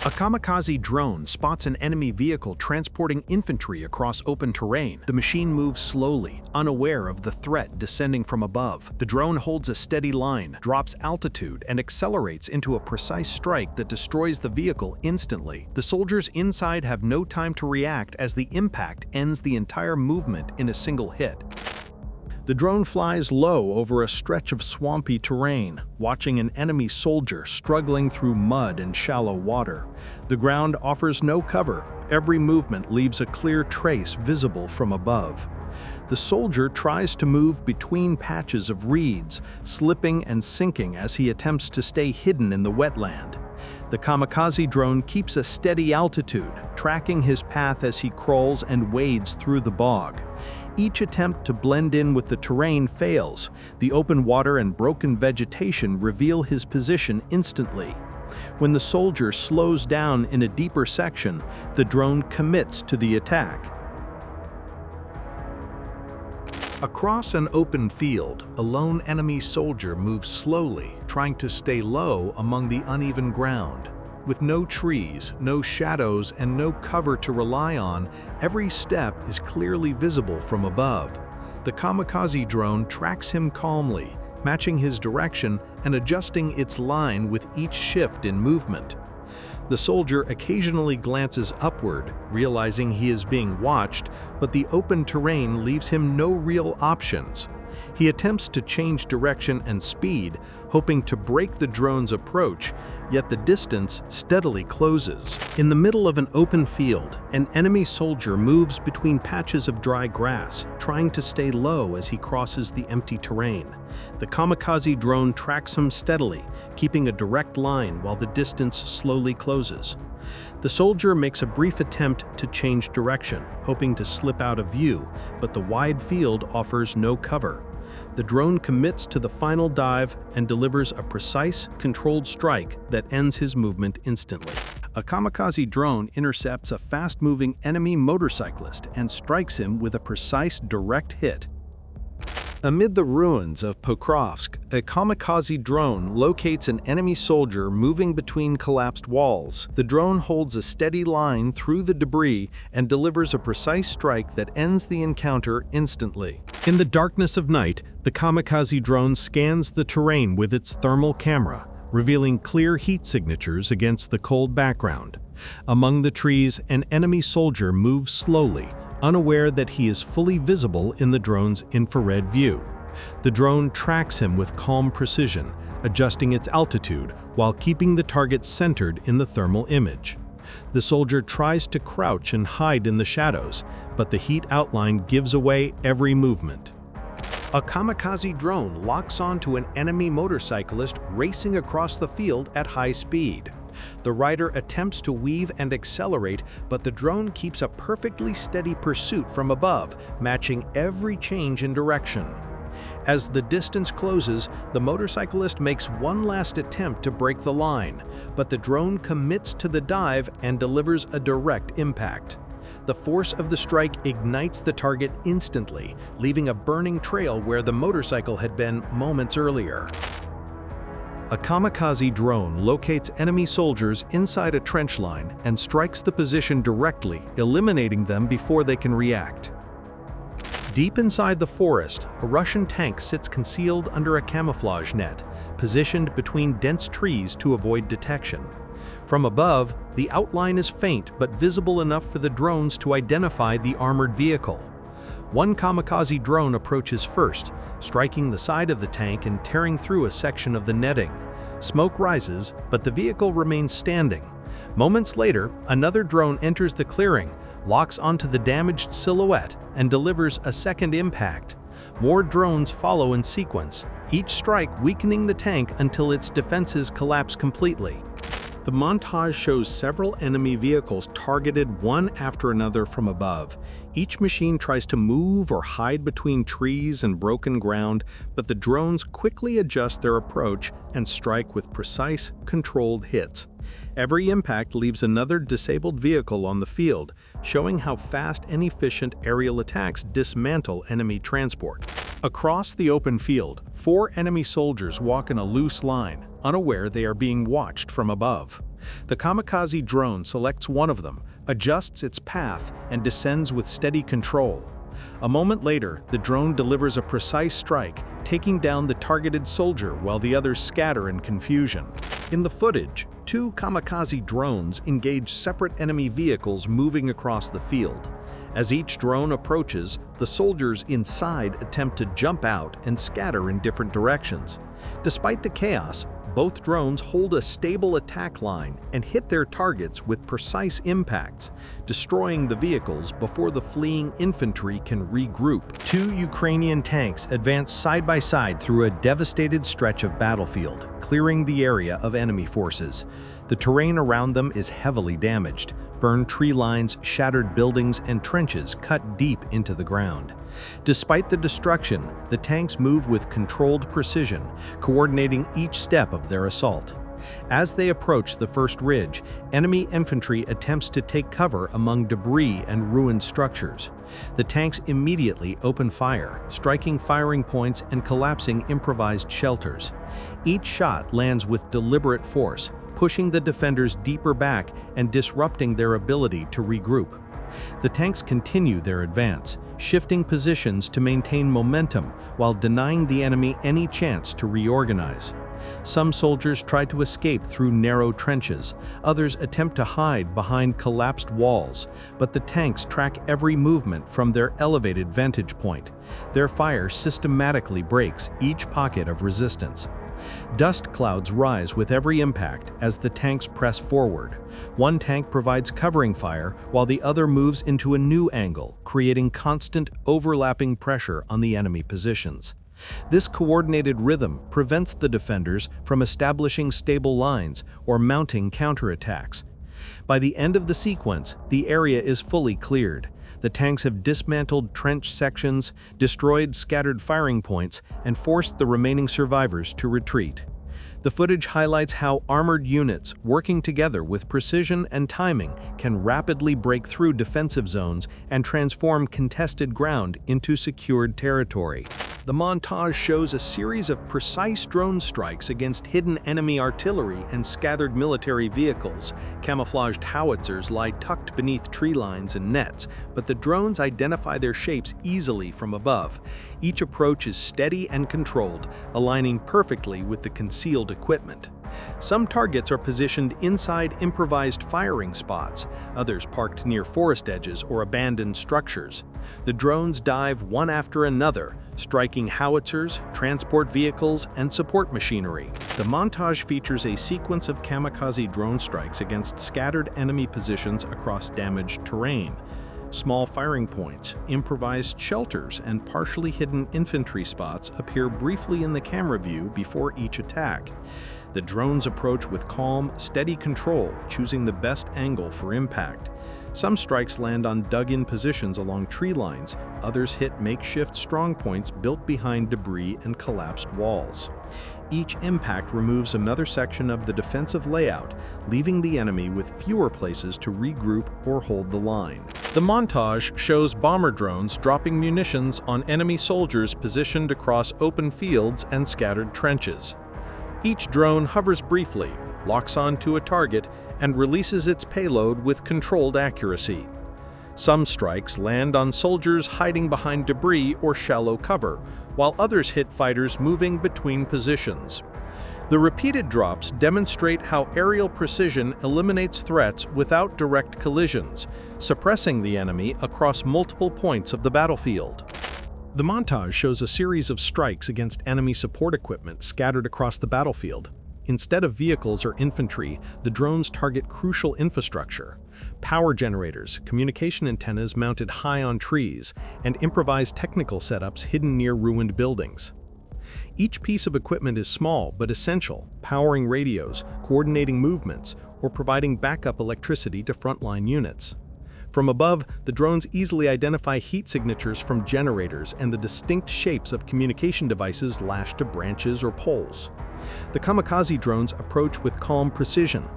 A kamikaze drone spots an enemy vehicle transporting infantry across open terrain. The machine moves slowly, unaware of the threat descending from above. The drone holds a steady line, drops altitude, and accelerates into a precise strike that destroys the vehicle instantly. The soldiers inside have no time to react as the impact ends the entire movement in a single hit. The drone flies low over a stretch of swampy terrain, watching an enemy soldier struggling through mud and shallow water. The ground offers no cover. Every movement leaves a clear trace visible from above. The soldier tries to move between patches of reeds, slipping and sinking as he attempts to stay hidden in the wetland. The kamikaze drone keeps a steady altitude, tracking his path as he crawls and wades through the bog. Each attempt to blend in with the terrain fails. The open water and broken vegetation reveal his position instantly. When the soldier slows down in a deeper section, the drone commits to the attack. Across an open field, a lone enemy soldier moves slowly, trying to stay low among the uneven ground. With no trees, no shadows, and no cover to rely on, every step is clearly visible from above. The kamikaze drone tracks him calmly, matching his direction and adjusting its line with each shift in movement. The soldier occasionally glances upward, realizing he is being watched, but the open terrain leaves him no real options. He attempts to change direction and speed, hoping to break the drone's approach, yet the distance steadily closes. In the middle of an open field, an enemy soldier moves between patches of dry grass, trying to stay low as he crosses the empty terrain. The kamikaze drone tracks him steadily, keeping a direct line while the distance slowly closes. The soldier makes a brief attempt to change direction, hoping to slip out of view, but the wide field offers no cover. The drone commits to the final dive and delivers a precise, controlled strike that ends his movement instantly. A kamikaze drone intercepts a fast-moving enemy motorcyclist and strikes him with a precise, direct hit. Amid the ruins of Pokrovsk, a kamikaze drone locates an enemy soldier moving between collapsed walls. The drone holds a steady line through the debris and delivers a precise strike that ends the encounter instantly. In the darkness of night, the kamikaze drone scans the terrain with its thermal camera, revealing clear heat signatures against the cold background. Among the trees, an enemy soldier moves slowly, unaware that he is fully visible in the drone's infrared view. The drone tracks him with calm precision, adjusting its altitude while keeping the target centered in the thermal image. The soldier tries to crouch and hide in the shadows, but the heat outline gives away every movement. A kamikaze drone locks onto an enemy motorcyclist racing across the field at high speed. The rider attempts to weave and accelerate, but the drone keeps a perfectly steady pursuit from above, matching every change in direction. As the distance closes, the motorcyclist makes one last attempt to break the line, but the drone commits to the dive and delivers a direct impact. The force of the strike ignites the target instantly, leaving a burning trail where the motorcycle had been moments earlier. A kamikaze drone locates enemy soldiers inside a trench line and strikes the position directly, eliminating them before they can react. Deep inside the forest, a Russian tank sits concealed under a camouflage net, positioned between dense trees to avoid detection. From above, the outline is faint but visible enough for the drones to identify the armored vehicle. One kamikaze drone approaches first, striking the side of the tank and tearing through a section of the netting. Smoke rises, but the vehicle remains standing. Moments later, another drone enters the clearing, locks onto the damaged silhouette, and delivers a second impact. More drones follow in sequence, each strike weakening the tank until its defenses collapse completely. The montage shows several enemy vehicles targeted one after another from above. Each machine tries to move or hide between trees and broken ground, but the drones quickly adjust their approach and strike with precise, controlled hits. Every impact leaves another disabled vehicle on the field, showing how fast and efficient aerial attacks dismantle enemy transport. Across the open field, 4 enemy soldiers walk in a loose line, unaware they are being watched from above. The kamikaze drone selects one of them, adjusts its path, and descends with steady control. A moment later, the drone delivers a precise strike, taking down the targeted soldier while the others scatter in confusion. In the footage, two kamikaze drones engage separate enemy vehicles moving across the field. As each drone approaches, the soldiers inside attempt to jump out and scatter in different directions. Despite the chaos, both drones hold a stable attack line and hit their targets with precise impacts, destroying the vehicles before the fleeing infantry can regroup. Two Ukrainian tanks advance side by side through a devastated stretch of battlefield, clearing the area of enemy forces. The terrain around them is heavily damaged. Burned tree lines, shattered buildings, and trenches cut deep into the ground. Despite the destruction, the tanks move with controlled precision, coordinating each step of their assault. As they approach the first ridge, enemy infantry attempts to take cover among debris and ruined structures. The tanks immediately open fire, striking firing points and collapsing improvised shelters. Each shot lands with deliberate force, pushing the defenders deeper back and disrupting their ability to regroup. The tanks continue their advance, shifting positions to maintain momentum while denying the enemy any chance to reorganize. Some soldiers try to escape through narrow trenches, others attempt to hide behind collapsed walls, but the tanks track every movement from their elevated vantage point. Their fire systematically breaks each pocket of resistance. Dust clouds rise with every impact as the tanks press forward. One tank provides covering fire while the other moves into a new angle, creating constant, overlapping pressure on the enemy positions. This coordinated rhythm prevents the defenders from establishing stable lines or mounting counterattacks. By the end of the sequence, the area is fully cleared. The tanks have dismantled trench sections, destroyed scattered firing points, and forced the remaining survivors to retreat. The footage highlights how armored units, working together with precision and timing, can rapidly break through defensive zones and transform contested ground into secured territory. The montage shows a series of precise drone strikes against hidden enemy artillery and scattered military vehicles. Camouflaged howitzers lie tucked beneath tree lines and nets, but the drones identify their shapes easily from above. Each approach is steady and controlled, aligning perfectly with the concealed equipment. Some targets are positioned inside improvised firing spots, others parked near forest edges or abandoned structures. The drones dive one after another, striking howitzers, transport vehicles, and support machinery. The montage features a sequence of kamikaze drone strikes against scattered enemy positions across damaged terrain. Small firing points, improvised shelters, and partially hidden infantry spots appear briefly in the camera view before each attack. The drones approach with calm, steady control, choosing the best angle for impact. Some strikes land on dug-in positions along tree lines, others hit makeshift strongpoints built behind debris and collapsed walls. Each impact removes another section of the defensive layout, leaving the enemy with fewer places to regroup or hold the line. The montage shows bomber drones dropping munitions on enemy soldiers positioned across open fields and scattered trenches. Each drone hovers briefly, locks onto a target, and releases its payload with controlled accuracy. Some strikes land on soldiers hiding behind debris or shallow cover, while others hit fighters moving between positions. The repeated drops demonstrate how aerial precision eliminates threats without direct collisions, suppressing the enemy across multiple points of the battlefield. The montage shows a series of strikes against enemy support equipment scattered across the battlefield. Instead of vehicles or infantry, the drones target crucial infrastructure: power generators, communication antennas mounted high on trees, and improvised technical setups hidden near ruined buildings. Each piece of equipment is small but essential, powering radios, coordinating movements, or providing backup electricity to frontline units. From above, the drones easily identify heat signatures from generators and the distinct shapes of communication devices lashed to branches or poles. The kamikaze drones approach with calm precision.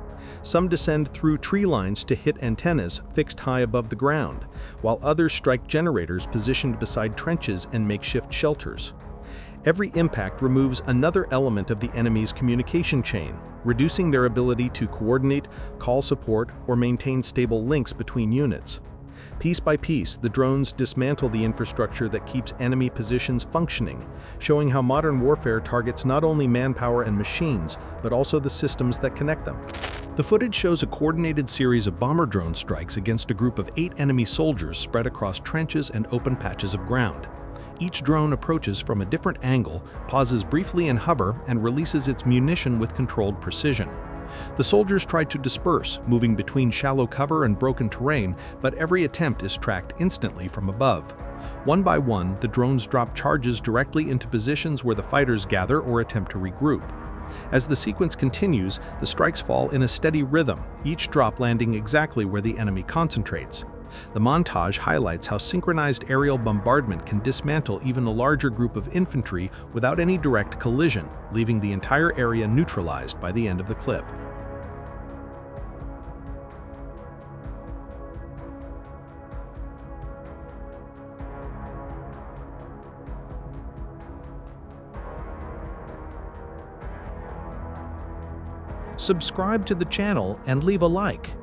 Some descend through tree lines to hit antennas fixed high above the ground, while others strike generators positioned beside trenches and makeshift shelters. Every impact removes another element of the enemy's communication chain, reducing their ability to coordinate, call support, or maintain stable links between units. Piece by piece, the drones dismantle the infrastructure that keeps enemy positions functioning, showing how modern warfare targets not only manpower and machines, but also the systems that connect them. The footage shows a coordinated series of bomber drone strikes against a group of 8 enemy soldiers spread across trenches and open patches of ground. Each drone approaches from a different angle, pauses briefly in hover, and releases its munition with controlled precision. The soldiers try to disperse, moving between shallow cover and broken terrain, but every attempt is tracked instantly from above. One by one, the drones drop charges directly into positions where the fighters gather or attempt to regroup. As the sequence continues, the strikes fall in a steady rhythm, each drop landing exactly where the enemy concentrates. The montage highlights how synchronized aerial bombardment can dismantle even a larger group of infantry without any direct collision, leaving the entire area neutralized by the end of the clip. Subscribe to the channel and leave a like.